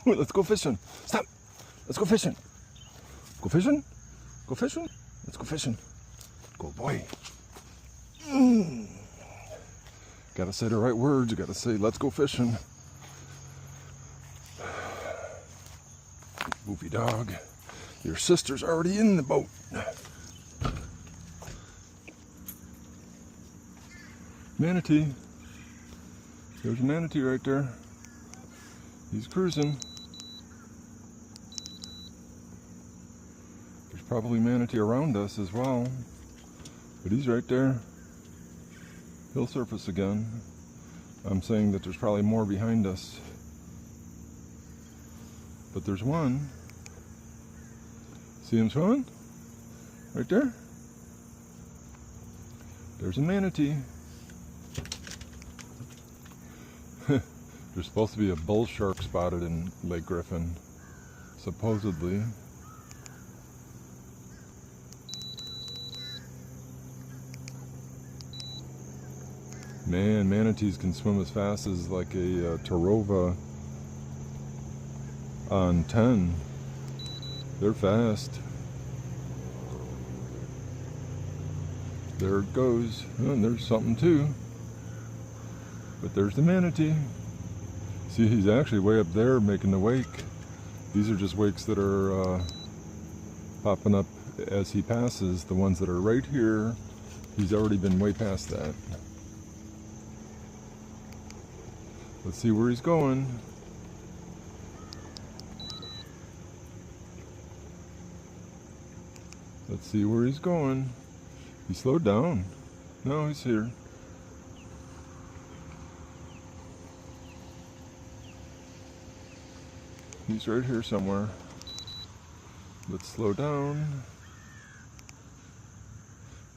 Let's go fishing. Stop. Let's go fishing. Go fishing? Go fishing? Let's go fishing. Go boy. Gotta say the right words. You gotta say, let's go fishing. Goofy dog. Your sister's already in the boat. Manatee. There's a manatee right there. He's cruising. There's probably manatee around us as well. But he's right there. He'll surface again. I'm saying that there's probably more behind us. But there's one. See him swimming? Right there? There's a manatee. There's supposed to be a bull shark spotted in Lake Griffin, supposedly. Man, manatees can swim as fast as like a Tarova on 10. They're fast. There it goes. Oh, and there's something too. But there's the manatee. See, he's actually way up there making the wake. These are just wakes that are popping up as he passes. The ones that are right here, he's already been way past that. Let's see where he's going. Let's see where he's going. He slowed down. No, he's here. He's right here somewhere. Let's slow down.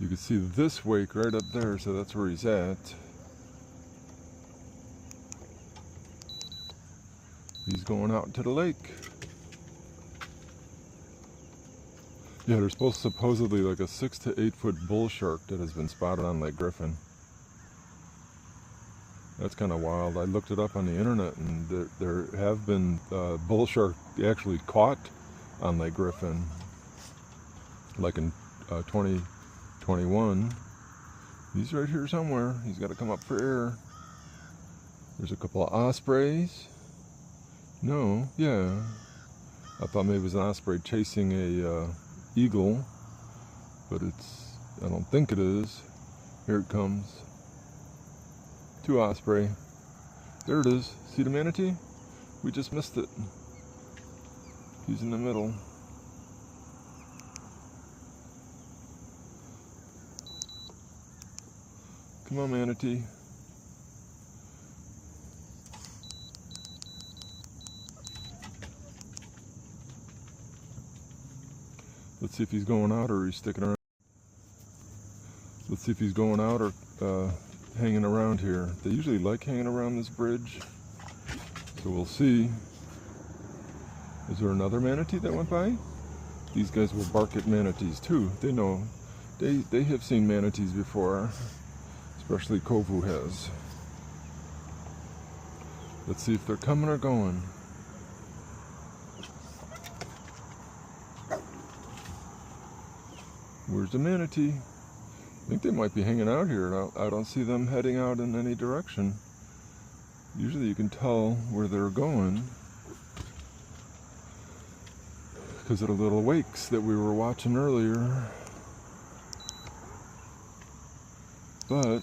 You can see this wake right up there, so that's where he's at. He's going out into the lake. Yeah, there's supposedly like a 6 to 8 foot bull shark that has been spotted on Lake Griffin. That's kind of wild. I looked it up on the internet, and there have been bull shark actually caught on Lake Griffin, like in 2021. He's right here somewhere. He's got to come up for air. There's a couple of ospreys. No, yeah. I thought maybe it was an osprey chasing a eagle, but I don't think it is. Here it comes. 2 osprey. There it is. See the manatee? We just missed it. He's in the middle. Come on, manatee. Let's see if he's going out or he's sticking around. Let's see if he's going out or hanging around here. They usually like hanging around this bridge, so we'll see. Is there another manatee that went by? These guys will bark at manatees too. They know. They have seen manatees before, especially Kovu has. Let's see if they're coming or going. Where's the manatee? I think they might be hanging out here. I don't see them heading out in any direction. Usually you can tell where they're going because of the little wakes that we were watching earlier. But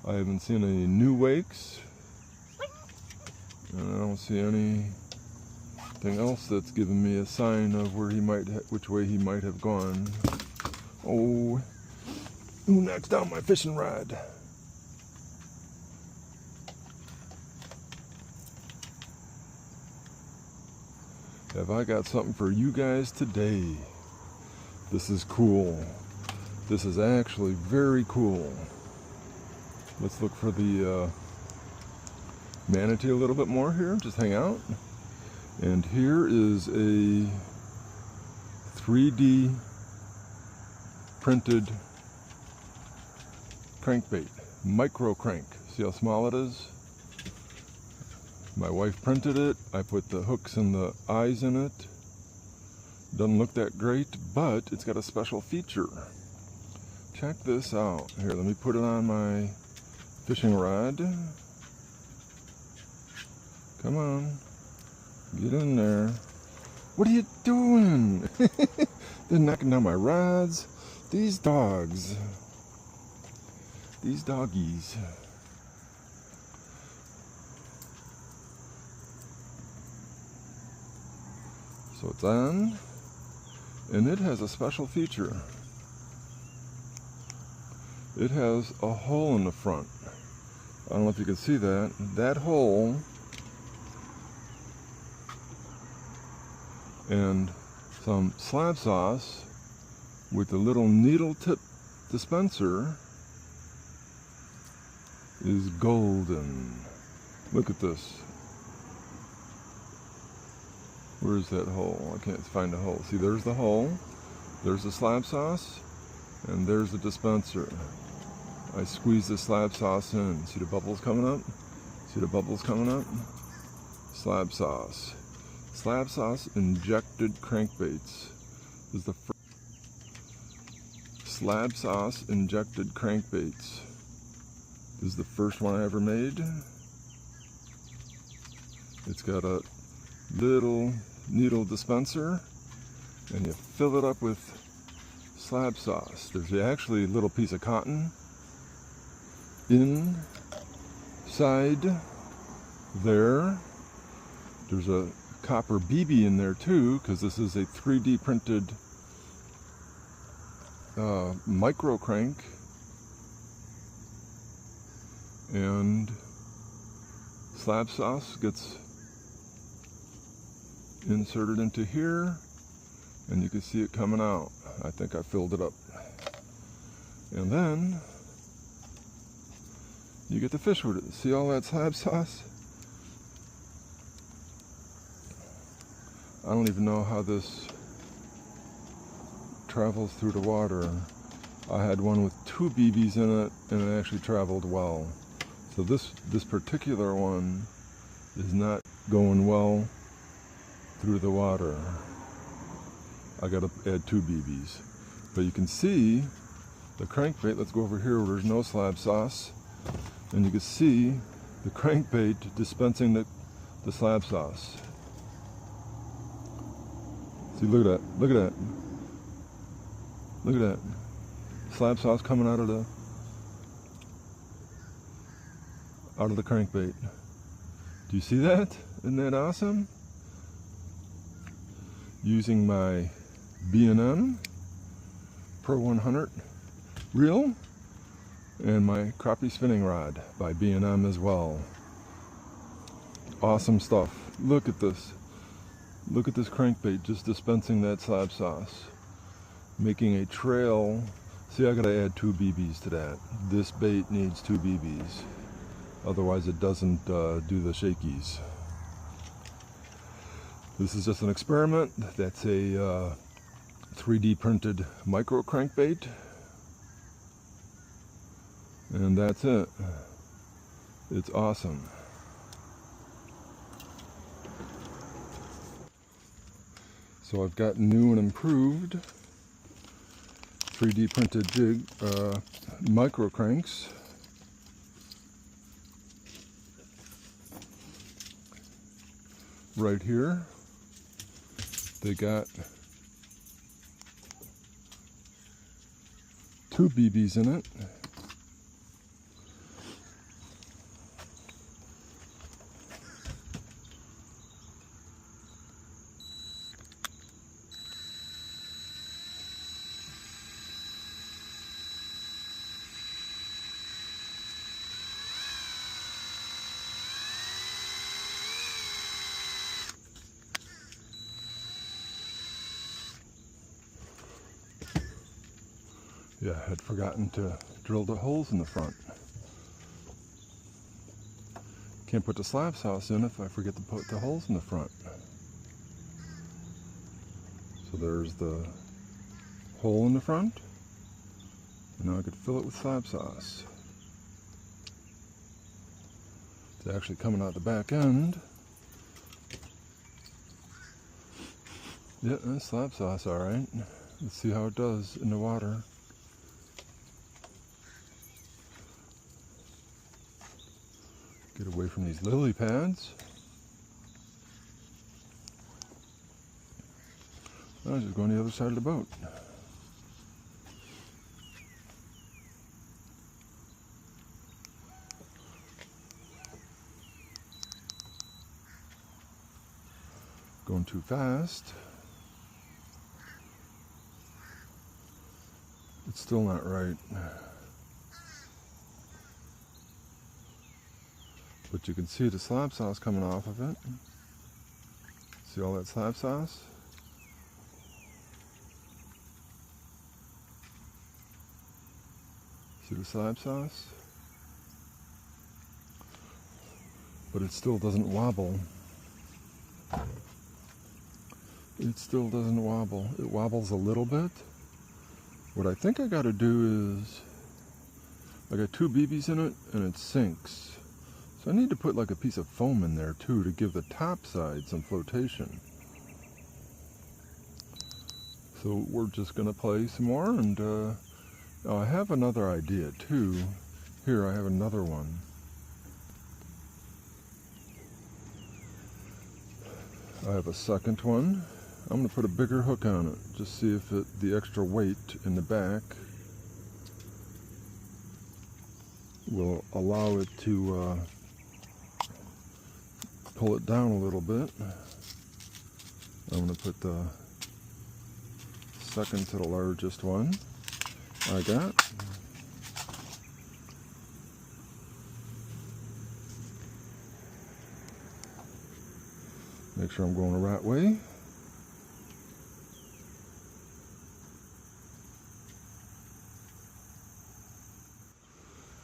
I haven't seen any new wakes, and I don't see anything else that's given me a sign of where which way he might have gone. Oh, who knocks down my fishing rod? Have I got something for you guys today? This is cool. This is actually very cool. Let's look for the manatee a little bit more here. Just hang out. And here is a 3D printed crankbait, micro crank. See how small it is? My wife printed it. I put the hooks and the eyes in it. Doesn't look that great, but it's got a special feature. Check this out. Here, let me put it on my fishing rod. Come on, get in there. What are you doing? They're knocking down my rods. These dogs. These doggies. So it's on, and it has a special feature. It has a hole in the front. I don't know if you can see that. That hole and some Slabsauce with a little needle tip dispenser is golden. Look at this. Where's that hole? I can't find the hole. See, there's the hole. There's the Slabsauce, and there's the dispenser. I squeeze the Slabsauce in. See the bubbles coming up? See the bubbles coming up? Slabsauce. Slabsauce injected crankbaits. This is the first Slabsauce injected crankbaits. This is the first one I ever made. It's got a little needle dispenser, and you fill it up with Slabsauce. There's actually a little piece of cotton inside there. There's a copper BB in there too, because this is a 3D printed micro crank, and Slabsauce gets inserted into here, and you can see it coming out. I think I filled it up, and then you get to fish with it. See all that Slabsauce? I don't even know how this travels through the water. I had one with 2 BBs in it, and it actually traveled well. So this particular one is not going well through the water. I gotta add 2 BBs. But you can see the crankbait. Let's go over here where there's no Slabsauce, and you can see the crankbait dispensing the Slabsauce. See, look at that, look at that. Look at that. Slabsauce coming out of the crankbait. Do you see that? Isn't that awesome? Using my B&M Pro 100 reel and my crappie spinning rod by B&M as well. Awesome stuff. Look at this. Look at this crankbait just dispensing that Slabsauce, making a trail. See, I gotta add 2 BBs to that. This bait needs 2 BBs, otherwise it doesn't do the shakies. This is just an experiment. That's a 3D printed micro crankbait, and that's it. It's awesome. So I've got new and improved 3D printed jig micro cranks. Right here, they got 2 BBs in it. Yeah, I had forgotten to drill the holes in the front. Can't put the Slabsauce in if I forget to put the holes in the front. So there's the hole in the front. And now I could fill it with Slabsauce. It's actually coming out the back end. Yeah, that's Slabsauce, alright. Let's see how it does in the water. Get away from these lily pads. I'll just go on the other side of the boat. Going too fast. It's still not right. But you can see the Slabsauce coming off of it. See all that Slabsauce? See the Slabsauce? But it still doesn't wobble. It still doesn't wobble. It wobbles a little bit. What I think I gotta do is, I got 2 BBs in it and it sinks. So I need to put like a piece of foam in there too to give the top side some flotation. So we're just gonna play some more, and I have another idea too. Here, I have another one. I have a second one. I'm going to put a bigger hook on it, just see if the extra weight in the back will allow it to pull it down a little bit. I'm going to put the second to the largest one I got. Make sure I'm going the right way.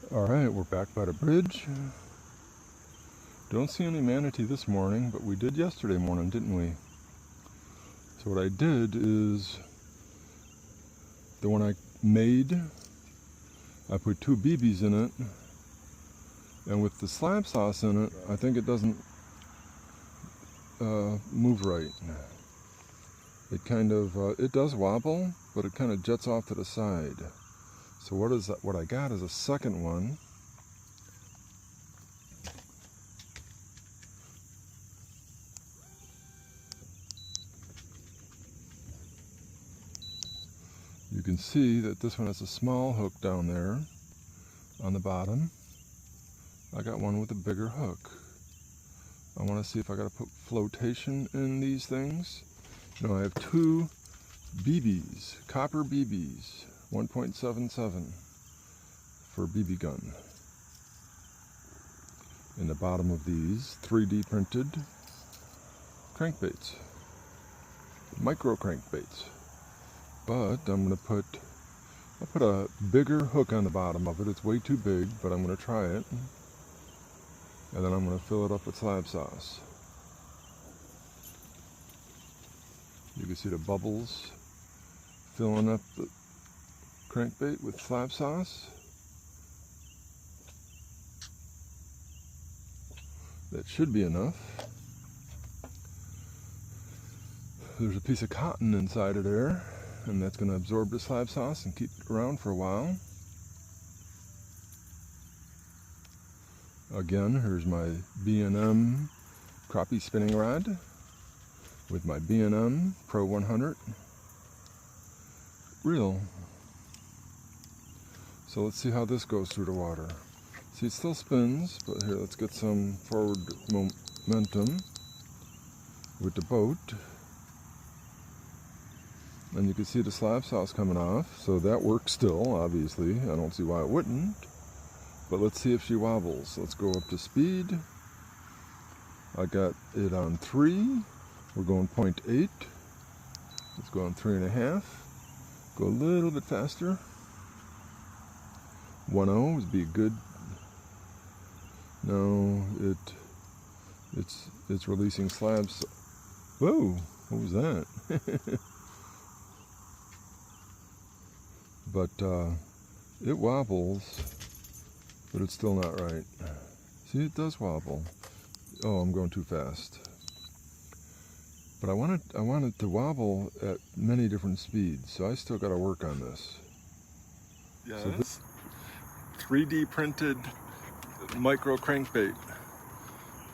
Alright, we're back by the bridge. Don't see any manatee this morning, but we did yesterday morning, didn't we? So what I did is, the one I made, I put 2 BBs in it, and with the Slabsauce in it, I think it doesn't move right. It kind of, it does wobble, but it kind of jets off to the side. So what I got is a second one. You can see that this one has a small hook down there on the bottom. I got one with a bigger hook. I want to see if I got to put flotation in these things. No, I have 2 BBs, copper BBs, 1.77 for BB gun. In the bottom of these 3D printed crankbaits, micro crankbaits. But I'll put a bigger hook on the bottom of it. It's way too big, but I'm going to try it. And then I'm going to fill it up with Slabsauce. You can see the bubbles filling up the crankbait with Slabsauce. That should be enough. There's a piece of cotton inside of there, and that's going to absorb the Slabsauce and keep it around for a while. Again, here's my B&M crappie spinning rod with my B&M Pro 100 reel. So let's see how this goes through the water. See, it still spins, but here, let's get some forward momentum with the boat. And you can see the Slabsauce coming off, so that works still, obviously. I don't see why it wouldn't. But let's see if she wobbles. Let's go up to speed. I got it on 3. We're going 0.8. Let's go on 3.5. Go a little bit faster. 1.0 would be good. No, it's releasing slabs. Whoa, what was that? but it wobbles, but it's still not right. See, it does wobble. Oh, I'm going too fast. But I want it to wobble at many different speeds, so I still got to work on this. Yeah, so this 3D printed micro crankbait.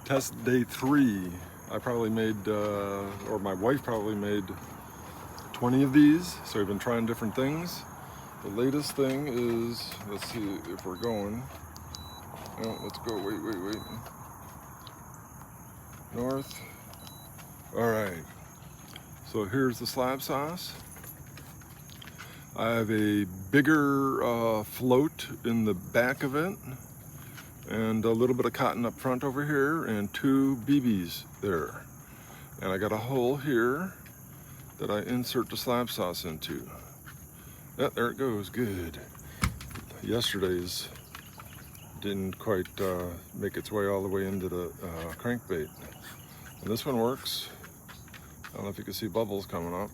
Test day 3. I probably made, or my wife probably made 20 of these, so we've been trying different things. The latest thing is, let's see if we're going. Oh, let's go, wait. North. All right, so here's the Slabsauce. I have a bigger float in the back of it, and a little bit of cotton up front over here, and 2 BBs there. And I got a hole here that I insert the Slabsauce into. Yeah, there it goes, good. Yesterday's didn't quite make its way all the way into the crankbait. And this one works. I don't know if you can see bubbles coming up,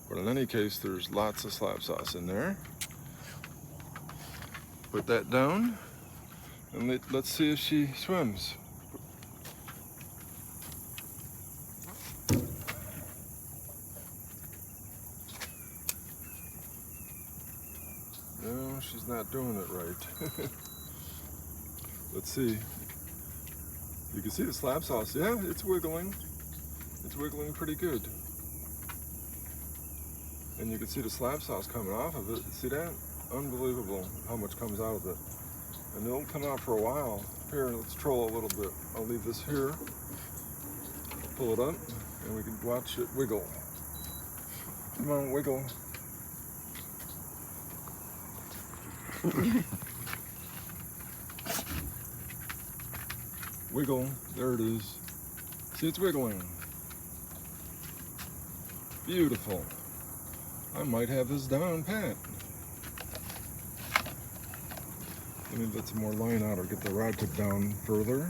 but in any case, there's lots of Slabsauce in there. Put that down, and let's see if she swims. No, she's not doing it right. Let's see. You can see the Slabsauce. Yeah, it's wiggling. It's wiggling pretty good. And you can see the Slabsauce coming off of it. See that? Unbelievable how much comes out of it. And it'll come out for a while. Here, let's troll a little bit. I'll leave this here. Pull it up, and we can watch it wiggle. Come on, wiggle. Wiggle. There it is. See, it's wiggling. Beautiful. I might have this down pat. Let me let some more line out or get the rod tip down further.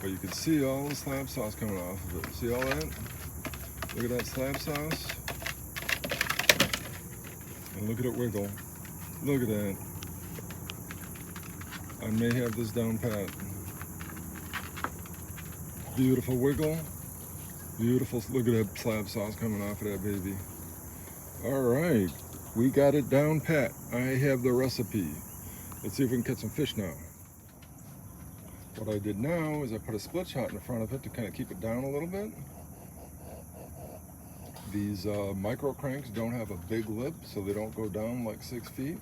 But you can see all the Slabsauce coming off of it. See all that? Look at that Slabsauce. And look at it wiggle. Look at that. I may have this down pat. Beautiful wiggle. Beautiful. Look at that Slabsauce coming off of that baby. All right, we got it down pat. I have the recipe. Let's see if we can catch some fish now. What I did now is I put a split shot in front of it to kind of keep it down a little bit. These micro cranks don't have a big lip, so they don't go down like 6 feet.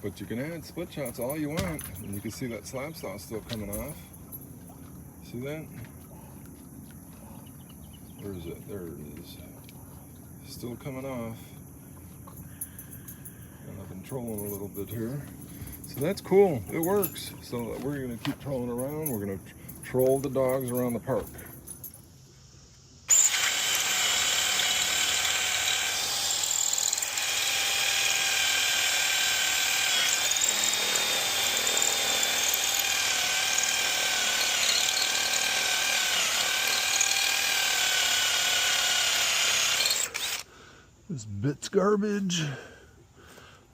But you can add split shots all you want, and you can see that Slabsauce still coming off. See that? Where is it? There it is. Still coming off. And I've been trolling a little bit here. So that's cool. It works. So we're going to keep trolling around. We're going to troll the dogs around the park. This bit's garbage,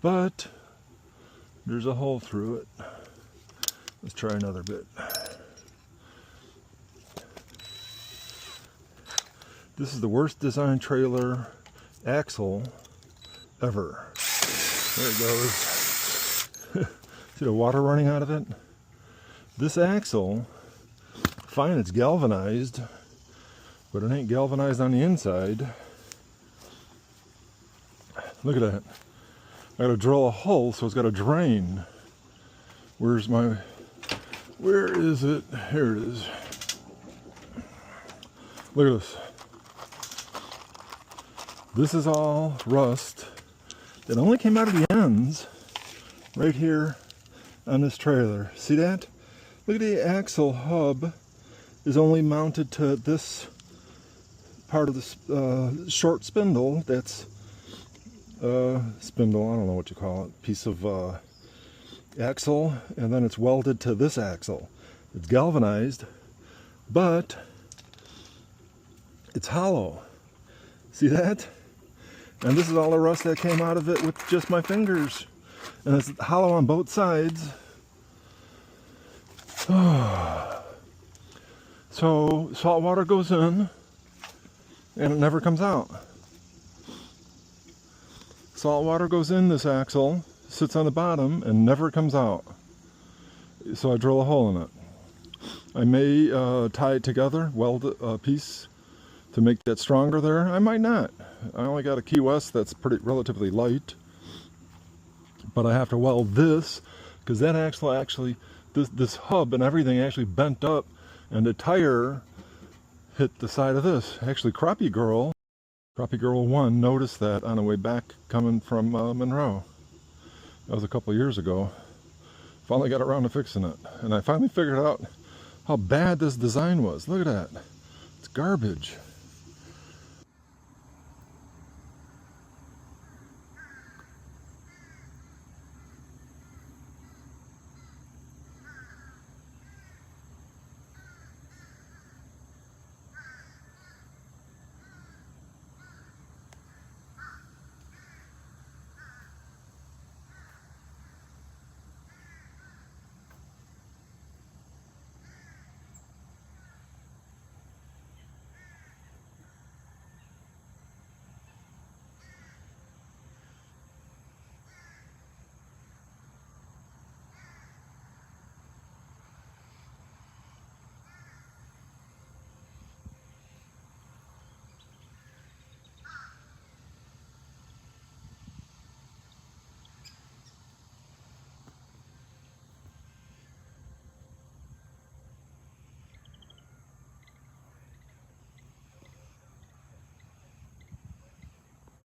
but there's a hole through it. Let's try another bit. This is the worst design trailer axle ever. There it goes. See the water running out of it? This axle, fine, it's galvanized, but it ain't galvanized on the inside. Look at that. I gotta drill a hole so it's got a drain. Where is it? Here it is. Look at this. This is all rust that only came out of the ends right here on this trailer. See that? Look at the axle hub is only mounted to this part of the short spindle that's spindle, I don't know what you call it, piece of axle, and then it's welded to this axle. It's galvanized, but it's hollow. See that? And this is all the rust that came out of it with just my fingers. And it's hollow on both sides. So salt water goes in and it never comes out. Salt water goes in this axle, sits on the bottom and never comes out. So I drill a hole in it. I may tie it together, weld a piece to make that stronger there. I might not. I only got a Key West that's relatively light. But I have to weld this because that axle actually, this hub and everything actually bent up and the tire hit the side of this. Actually, Crappie Girl 1 noticed that on the way back coming from Monroe. That was a couple years ago. Finally got around to fixing it. And I finally figured out how bad this design was. Look at that. It's garbage.